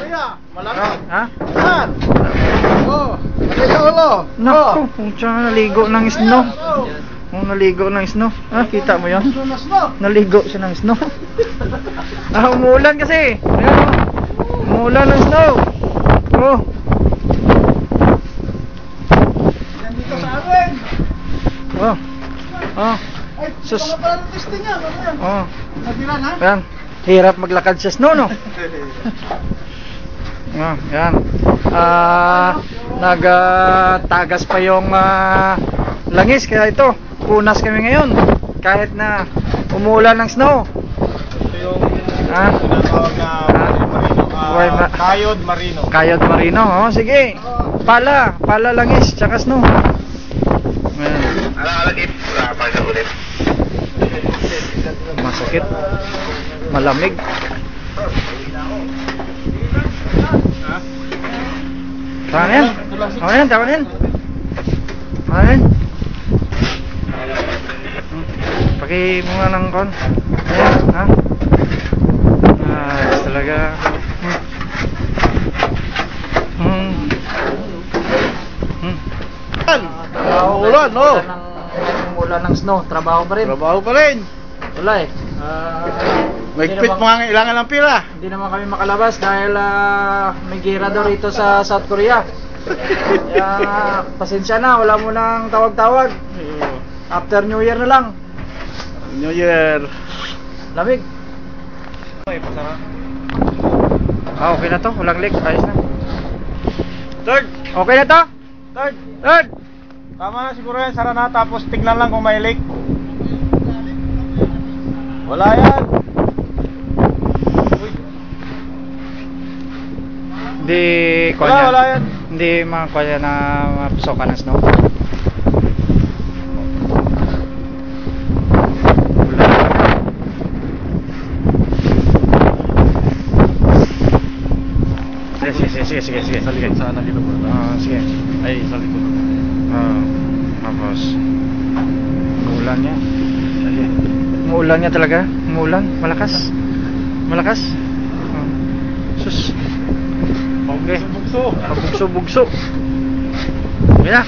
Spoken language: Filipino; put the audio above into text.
Malamig. Ha? Yan. Oh. Naligo ulo. Naku, pucha, naligo ng snow. Oh, naligo ng snow. Ah, kita mo yun? Naligo siya ng snow. Ah, umuulan kasi. Ayan, oh. Umuulan ng snow. Oh. Yan dito sa amin. Oh. Oh. Ay, Sus. wala pala ng testing yan. Ano yan? Oh. Nabilan ha? Ayan. Hirap maglakad sa snow, no? Oh, yan. Nagtagas pa yung langis, kaya ito, punas kami ngayon kahit na umuulan ng snow. Ito yung tinatawag na Kayod Marino. Kayod Marino. Oh, sige. Pala langis tsaka snow. Ayan. Masakit. Malamig. Tama na yan. Tama na yan. Tama na yan. Tama na yan. Paki mo nga ng kon. Ayan. Ha? Talaga. Ulan, no? Umuulan ng snow. Trabaho pa rin. Trabaho pa rin. Wala eh. Mahigpit mga kailangan ng pila. Hindi naman kami makalabas dahil may gira daw rito sa South Korea. Kaya pasensya na, wala mo nang tawag-tawag. After New Year na lang. New Year. Lamig. Ah, okay na to, walang leak, ayos na. Third. Okay na to? Third. Tama na siguro yan, sara na. Tapos tignan lang kung may leak. Wala yan. Uy. Hindi Wala yan. Hindi makakuha na mapusokan ng snow. Sige. Sa likod sana dito po. Sige. Ay, sa likod. Tapos umuulan niya. Sige. Umuulan niya talaga. Umuulan, malakas. Sus. Okay. Bugso. Bugso. Okay na.